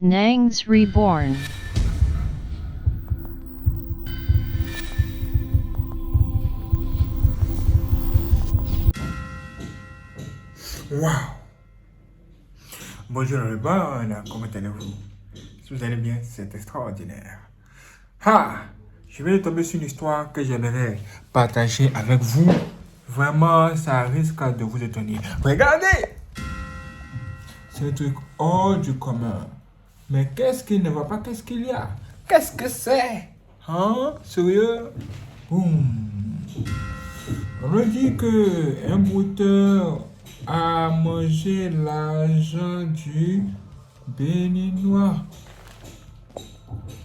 Nangs Reborn. Waouh! Bonjour Reborn, comment allez-vous? Si vous allez bien, c'est extraordinaire. Je vais tomber sur une histoire que j'aimerais partager avec vous. Vraiment, ça risque de vous étonner. Regardez! C'est un truc hors du commun. Mais qu'est-ce qu'il ne va pas? Qu'est-ce qu'il y a? Qu'est-ce que c'est? Hein? Sérieux? On me dit que un brouteur a mangé l'argent du béninois.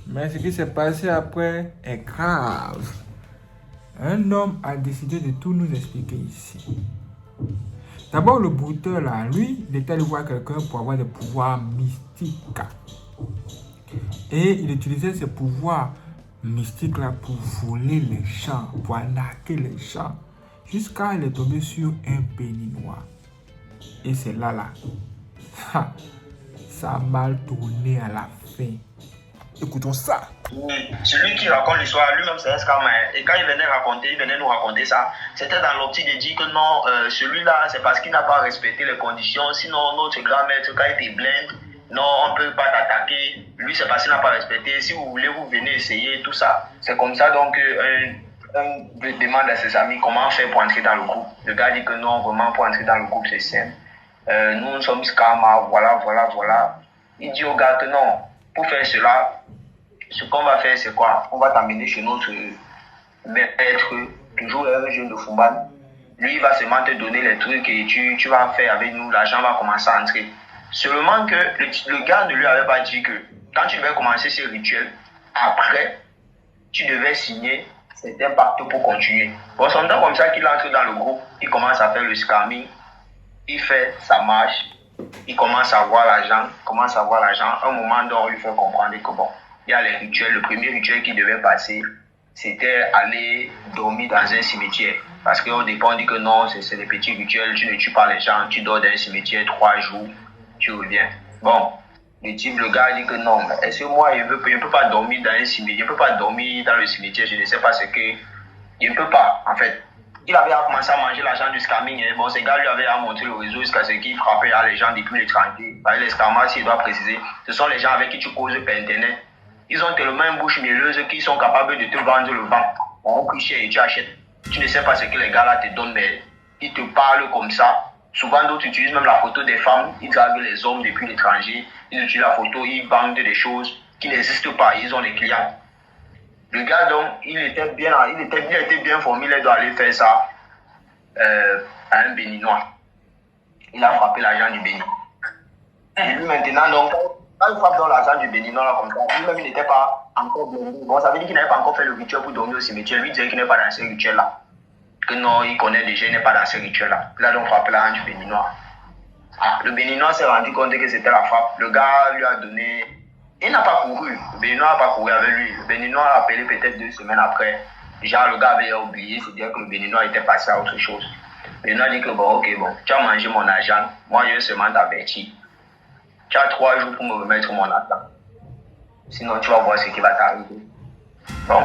Mais ce qui s'est passé après est grave. Un homme a décidé de tout nous expliquer ici. D'abord, le brouteur là, lui, il est allé voir quelqu'un pour avoir des pouvoirs mystiques. Et il utilisait ces pouvoirs mystiques là pour voler les champs, pour arnaquer les champs. Jusqu'à il est tombé sur un béninois. Et c'est là, ça a mal tourné à la fin. Écoutons ça. Celui qui raconte l'histoire, lui-même c'est un scammer. Et quand il venait nous raconter ça, c'était dans l'optique de dire que non, celui-là, c'est parce qu'il n'a pas respecté les conditions. Sinon, notre grand maître, quand il te blinde, non, on ne peut pas t'attaquer. Lui, c'est parce qu'il n'a pas respecté. Si vous voulez, vous venez essayer tout ça. C'est comme ça, donc, un demande à ses amis comment faire pour entrer dans le groupe. Le gars dit que non, vraiment, pour entrer dans le groupe, c'est simple. Nous sommes scammers, voilà. Il dit au gars que non, pour faire cela, ce qu'on va faire, c'est quoi? On va t'amener chez notre maître, toujours un jeune de Fumban. Lui, il va seulement te donner les trucs et tu vas faire avec nous, l'argent va commencer à entrer. Seulement que le gars ne lui avait pas dit que quand tu devais commencer ces rituels, après, tu devais signer certains pactes pour continuer. Bon, c'est comme ça qu'il entre dans le groupe, il commence à faire le scamming, il fait sa marche, il commence à voir l'argent, un moment donné, on lui fait comprendre que bon, il y a les rituels. Le premier rituel qu'il devait passer, c'était aller dormir dans un cimetière. Parce qu'au départ, on dit que non, c'est des petits rituels, tu ne tues pas les gens, tu dors dans un cimetière 3 jours, tu reviens. Bon, le gars dit que non, est-ce que moi, je ne peux pas dormir dans un cimetière, je ne peux pas dormir dans le cimetière, je ne sais pas ce que... Je ne peux pas, en fait. Il avait commencé à manger l'argent du scamming. Et bon, ces gars lui avaient montré le réseau jusqu'à ce qu'il frappait à les gens depuis l'étranger. Les scammers, s'il doit préciser, ce sont les gens avec qui tu causes par Internet. Ils ont tellement une bouche mielleuse qu'ils sont capables de te vendre le vent. On prix cher et tu achètes. Tu ne sais pas ce que les gars là te donnent, mais ils te parlent comme ça. Souvent, d'autres utilisent même la photo des femmes. Ils draguent les hommes depuis l'étranger. Ils utilisent la photo, ils vendent des choses qui n'existent pas. Ils ont des clients. Le gars, donc, il était bien formé, il doit aller faire ça à un béninois. Il a frappé l'argent du Bénin. Et lui, maintenant, donc, quand il frappe dans l'argent du béninois, là, comme ça, lui-même, il n'était pas encore blindé. Bon, ça veut dire qu'il n'avait pas encore fait le rituel pour dormir au cimetière. Lui, il disait qu'il n'est pas dans ce rituel-là. Que non, il connaît déjà, il n'est pas dans ce rituel-là. Il a donc frappé l'argent du béninois. Le béninois s'est rendu compte que c'était la frappe. Le gars lui a donné... Il n'a pas couru. Le béninois n'a pas couru avec lui. Le béninois l'a appelé peut-être 2 semaines après. Genre, le gars avait oublié, c'est-à-dire que le béninois était passé à autre chose. Le béninois dit que bon, tu as mangé mon argent. Moi, je vais seulement t'avertir. Tu as 3 jours pour me remettre mon argent. Sinon, tu vas voir ce qui va t'arriver. Bon.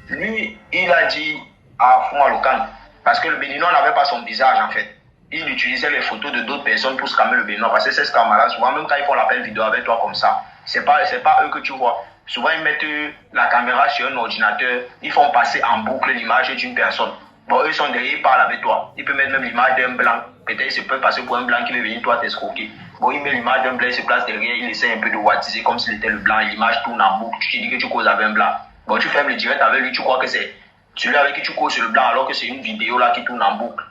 Lui, il a dit à Foumaloukan, parce que le béninois n'avait pas son visage en fait. Il utilisait les photos de d'autres personnes pour scammer le béninois. Parce que ces scammers-là, souvent, même quand ils font l'appel vidéo avec toi comme ça, c'est pas eux que tu vois. Souvent, ils mettent la caméra sur un ordinateur, ils font passer en boucle l'image d'une personne. Bon, eux sont derrière, ils parlent avec toi. Ils peuvent mettre même l'image d'un blanc. Peut-être il se peut passer pour un blanc qui veut venir toi t'escroquer. Bon, il met l'image d'un blanc, il se place derrière, il essaie un peu de wattiser comme s'il était le blanc. L'image tourne en boucle. Tu te dis que tu causes avec un blanc. Bon, tu fermes le direct avec lui, tu crois que c'est celui avec qui tu causes sur le blanc alors que c'est une vidéo là qui tourne en boucle.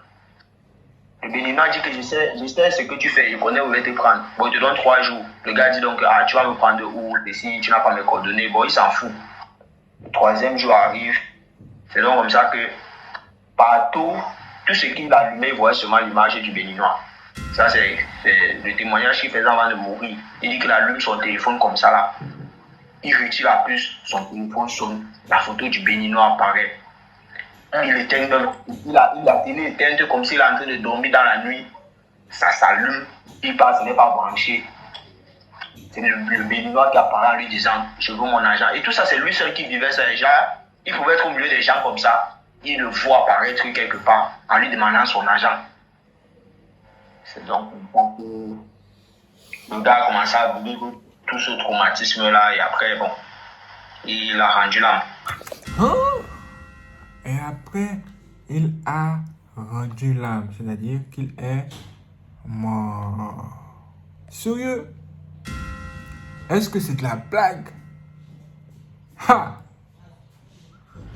Le béninois dit que je sais ce que tu fais, je connais où je vais te prendre. Bon, il te donne 3 jours. Le gars dit donc, tu vas me prendre où? Et si tu n'as pas mes coordonnées, bon, il s'en fout. Le 3e jour arrive. C'est donc comme ça que partout, tout ce qu'il allumait, il voyait seulement l'image du béninois. Ça, c'est le témoignage qu'il faisait avant de mourir. Il dit qu'il allume son téléphone comme ça là. Il retire la puce, son téléphone sonne, la photo du béninois apparaît. Il éteint même, la télé éteinte comme s'il est en train de dormir dans la nuit. Ça s'allume, il passe, il n'est pas branché. C'est le béninois qui apparaît en lui disant je veux mon argent. Et tout ça, c'est lui seul qui vivait ça. Déjà, il pouvait être au milieu des gens comme ça. Il le voit apparaître quelque part en lui demandant son argent. C'est donc le gars a commencé à vivre tout ce traumatisme-là et après, bon, il a rendu l'âme. Et après, il a rendu l'âme, c'est-à-dire qu'il est mort. Sérieux? Est-ce que c'est de la blague? Ha!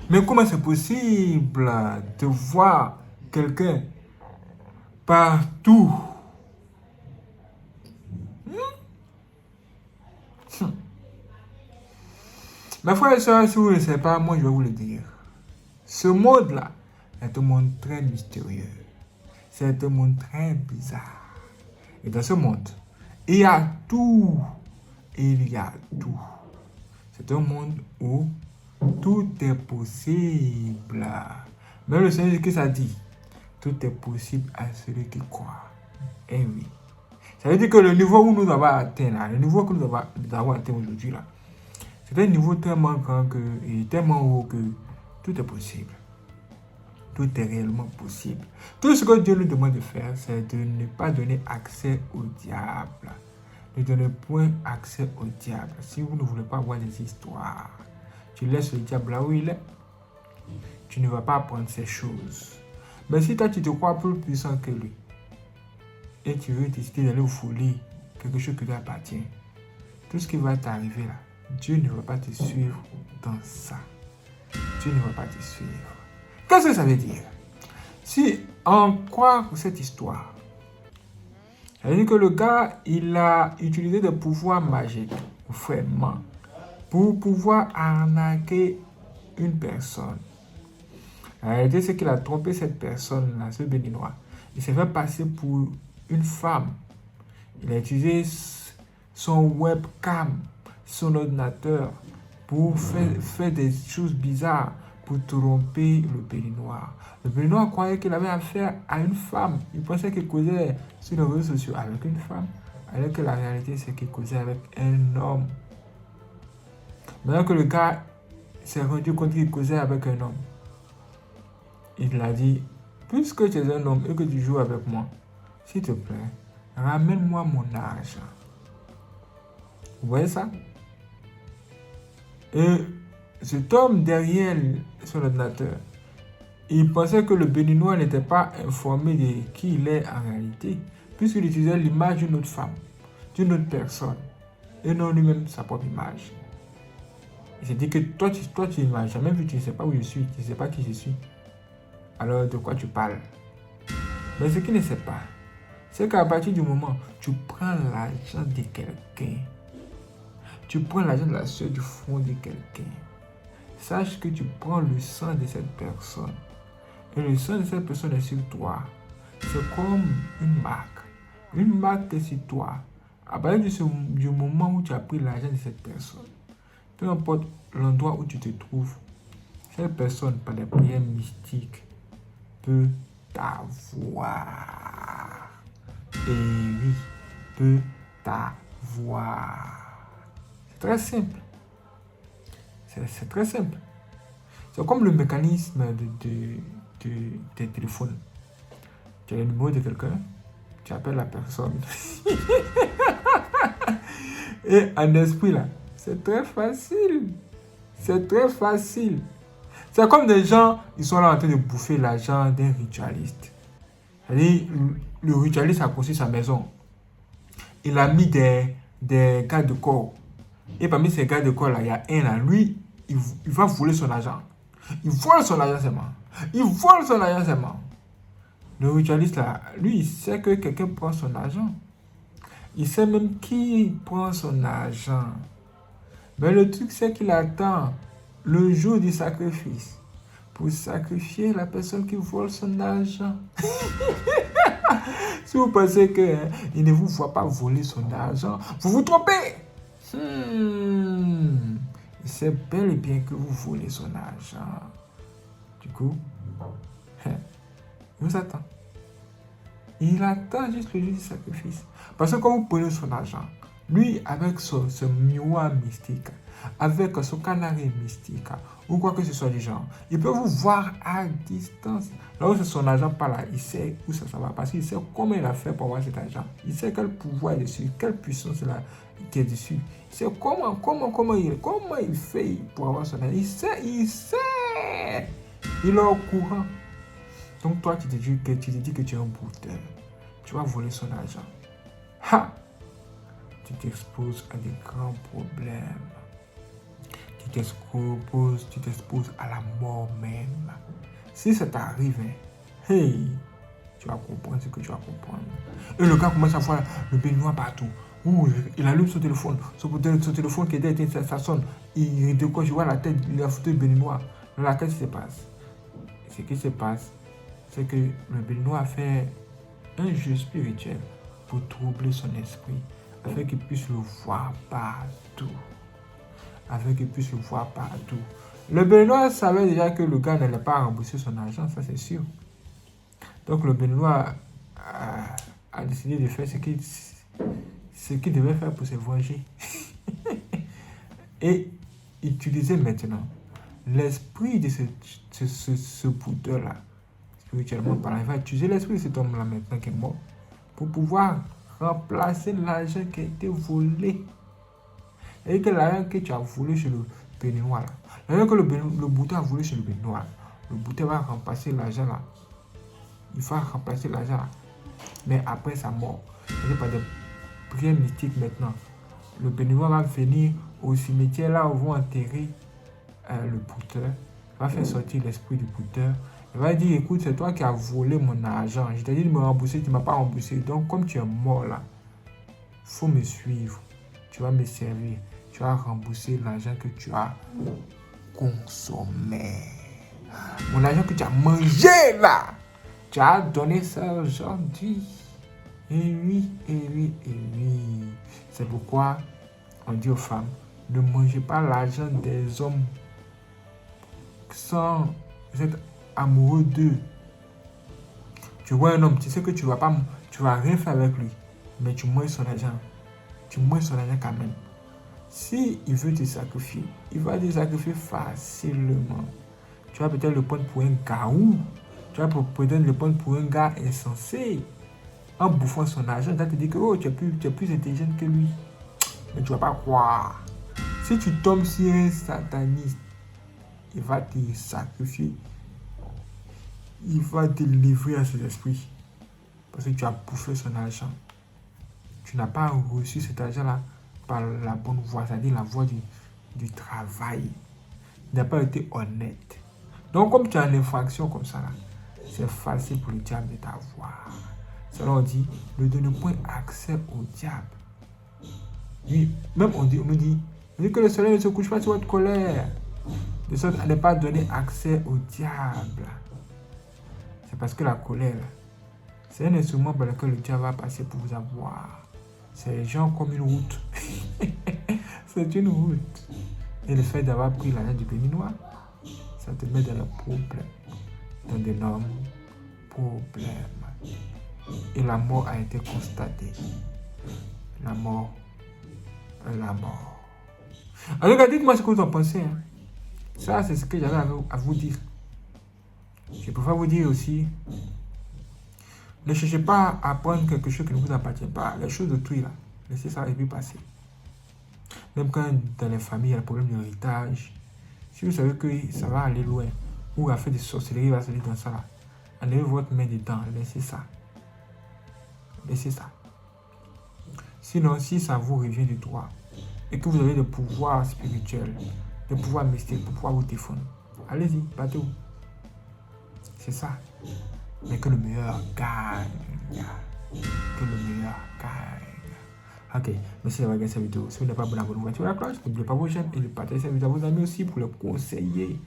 Mais comment c'est possible de voir quelqu'un partout? Mes frères et sœurs, si vous ne le savez pas, moi je vais vous le dire. Ce monde-là est un monde très mystérieux. C'est un monde très bizarre. Et dans ce monde, il y a tout. Il y a tout. C'est un monde où tout est possible. Même le Seigneur Jésus a dit, tout est possible à celui qui croit. Eh oui. Ça veut dire que le niveau où nous avons atteint, là, le niveau que nous avons atteint aujourd'hui, là, c'est un niveau tellement grand et tellement haut que tout est possible. Tout est réellement possible. Tout ce que Dieu nous demande de faire, c'est de ne pas donner accès au diable. Ne donnez point accès au diable. Si vous ne voulez pas avoir des histoires, tu laisses le diable là où il est. Tu ne vas pas apprendre ces choses. Mais si toi, tu te crois plus puissant que lui, et tu veux décider d'aller voler quelque chose qui lui appartient, tout ce qui va t'arriver là, Dieu ne va pas te suivre dans ça. Dieu ne va pas te suivre. Qu'est-ce que ça veut dire? Si on croit cette histoire, ça veut dire que le gars, il a utilisé des pouvoirs magiques, vraiment, pour pouvoir arnaquer une personne. La réalité, c'est qu'il a trompé cette personne-là, ce béninois. Il s'est fait passer pour une femme. Il a utilisé son webcam, son ordinateur, pour faire des choses bizarres, pour tromper le béninois. Le béninois croyait qu'il avait affaire à une femme. Il pensait qu'il causait sur les réseaux sociaux avec une femme, alors que la réalité, c'est qu'il causait avec un homme. Maintenant que le gars s'est rendu compte qu'il causait avec un homme, il a dit, puisque tu es un homme et que tu joues avec moi, s'il te plaît, ramène-moi mon argent. Vous voyez ça? Et cet homme derrière son ordinateur, il pensait que le béninois n'était pas informé de qui il est en réalité, puisqu'il utilisait l'image d'une autre femme, d'une autre personne, et non lui-même sa propre image. Il s'est dit que toi tu ne m'as jamais vu, tu ne sais pas où je suis, tu ne sais pas qui je suis. Alors de quoi tu parles? Mais ce qu'il ne sait pas, c'est qu'à partir du moment où tu prends l'argent de quelqu'un, tu prends l'argent de la sueur du front de quelqu'un, sache que tu prends le sang de cette personne. Et le sang de cette personne est sur toi. C'est comme une marque. Une marque est sur toi. À partir du moment où tu as pris l'argent de cette personne, peu importe l'endroit où tu te trouves, cette personne, par des prières mystiques, peut t'avoir. Et oui, peut t'avoir. C'est très simple. C'est très simple. C'est comme le mécanisme des téléphones. Tu as le numéro de quelqu'un, tu appelles la personne. Et en esprit, là, c'est très facile. C'est très facile. C'est comme des gens, ils sont là en train de bouffer l'argent d'un ritualiste. C'est-à-dire, le ritualiste a construit sa maison. Il a mis des gardes de corps. Et parmi ces gardes de corps, là, il y a un là. Lui, il va voler son argent. Il vole son argent seulement. Il vole son argent seulement. Le ritualiste là, lui, il sait que quelqu'un prend son argent. Il sait même qui prend son argent. Mais le truc, c'est qu'il attend le jour du sacrifice pour sacrifier la personne qui vole son argent. Si vous pensez qu'il ne vous voit pas voler son argent, vous vous trompez. Il sait bel et bien que vous volez son argent. Du coup, il vous attend. Il attend juste le jour du sacrifice. Parce que quand vous prenez son argent, Lui, avec ce miroir mystique, avec son canari mystique, ou quoi que ce soit du genre, il peut vous voir à distance. Là où c'est son argent par là, il sait où ça va, parce qu'il sait comment il a fait pour avoir cet argent. Il sait quel pouvoir est dessus, quelle puissance qui est dessus. Il sait comment il fait pour avoir son argent. Il sait. Il est au courant. Donc toi, tu te dis que tu es un brouteur. Tu vas voler son argent. Ha! Tu t'exposes à des grands problèmes. Tu t'exposes à la mort même. Si ça t'arrive, hey, tu vas comprendre ce que tu vas comprendre. Et le gars commence à voir le béninois partout. Ouh, il allume son téléphone. Son téléphone qui était éteint, ça sonne. Il décoche, je vois la tête, il a foutu le béninois. Dans laquelle ce qui se passe? Ce qui se passe, c'est que le béninois a fait un jeu spirituel pour troubler son esprit, afin qu'il puisse le voir partout. Le béninois savait déjà que le gars n'allait pas rembourser son argent, ça c'est sûr. Donc le béninois a décidé de faire ce qu'il devait faire pour se venger. Et utiliser maintenant l'esprit de ce bouddha-là, spirituellement parlant. Il va utiliser l'esprit de cet homme-là maintenant qui est mort pour pouvoir remplacer l'argent qui a été volé. Et que l'argent que tu as volé chez le béninois là, l'argent que le bouddha a volé chez le béninois, le bouddha va remplacer l'argent là. Il va remplacer l'argent là. Mais après sa mort, c'est pas des prières mystiques maintenant. Le béninois va venir au cimetière là où vont enterrer le bouddha. Il va faire sortir l'esprit du bouddha. Il va dire, écoute, c'est toi qui as volé mon argent. Je t'ai dit de me rembourser, tu ne m'as pas remboursé. Donc, comme tu es mort là, il faut me suivre. Tu vas me servir. Tu vas rembourser l'argent que tu as consommé. Mon argent que tu as mangé là. Tu as donné ça aujourd'hui. Et oui. C'est pourquoi on dit aux femmes, ne mangez pas l'argent des hommes sans être amoureux d'eux. Tu vois un homme, tu sais que tu vas rien faire avec lui, mais tu manges son argent. Tu manges son argent quand même. Si il veut te sacrifier, il va te sacrifier facilement. Tu vas peut-être le prendre pour un gaou. Tu vas peut-être le prendre pour un gars insensé. En bouffant son argent, il va te dire que oh, tu es plus intelligent que lui. Mais tu ne vas pas croire. Si tu tombes sur un sataniste, il va te sacrifier. Il va te livrer à ses esprits. Parce que tu as bouffé son argent. Tu n'as pas reçu cet argent-là par la bonne voie, c'est-à-dire la voie du travail. Tu n'as pas été honnête. Donc, comme tu as une infraction comme ça, là, c'est facile pour le diable de t'avoir. C'est là on dit, ne donne point accès au diable. Oui, même on me dit que le soleil ne se couche pas sur votre colère. De sorte à ne pas donner accès au diable. C'est parce que la colère, c'est un instrument par lequel le diable va passer pour vous avoir. C'est genre comme une route. C'est une route. Et le fait d'avoir pris l'argent du béninois, ça te met dans le problème. Dans d'énormes problèmes. Et la mort a été constatée. La mort. Alors, dites-moi ce que vous en pensez. Hein. Ça, c'est ce que j'avais à vous dire. Je préfère vous dire aussi, ne cherchez pas à prendre quelque chose qui ne vous appartient pas. Les choses de tout là, laissez ça et puis passer. Même quand dans les familles, il y a le problème d'héritage. Si vous savez que ça va aller loin, ou à faire des sorcelleries, va se dire dans ça là, enlevez votre main dedans, laissez ça. Laissez ça. Sinon, si ça vous revient du droit, et que vous avez des pouvoirs spirituels, des pouvoirs mystiques pour pouvoir vous défendre, allez-y, battez-vous. C'est ça. Mais que le meilleur gagne. Ok, merci d'avoir regardé cette vidéo. Si vous n'êtes pas abonné, abonnez-vous, activez la cloche, n'oubliez pas vos j'aime et de partager cette vidéo à vos amis aussi pour les conseiller.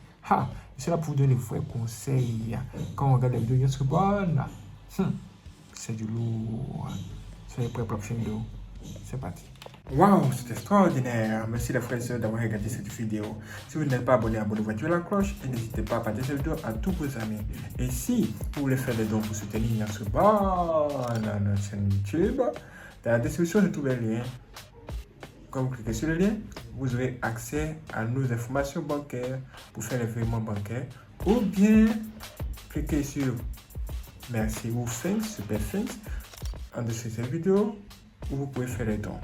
Je suis là pour vous donner les vrais conseils. Quand on regarde la vidéo, bien sûr, bonne. C'est du lourd. Soyez prêts pour la prochaine vidéo. C'est parti. Waouh, c'est extraordinaire. Merci les frères et sœurs d'avoir regardé cette vidéo. Si vous n'êtes pas abonné, abonnez-vous, activez la cloche et n'hésitez pas à partager cette vidéo à tous vos amis. Et si vous voulez faire des dons pour soutenir ce bar dans notre chaîne YouTube, dans la description, je trouve un lien Quand vous cliquez sur le lien, vous aurez accès à nos informations bancaires pour faire les virements bancaires. Ou bien, cliquez sur Merci ou Thanks, Super Thanks, en dessous de cette vidéo, où vous pouvez faire les dons.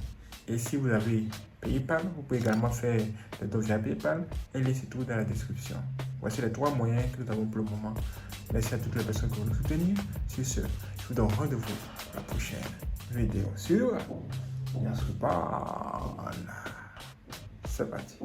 Et si vous avez PayPal, vous pouvez également faire des dons via PayPal. Et le lien se trouve dans la description. Voici les 3 moyens que nous avons pour le moment. Merci à toutes les personnes qui vont nous soutenir. Sur ce, je vous donne rendez-vous pour la prochaine vidéo sur Yasrupan. C'est parti.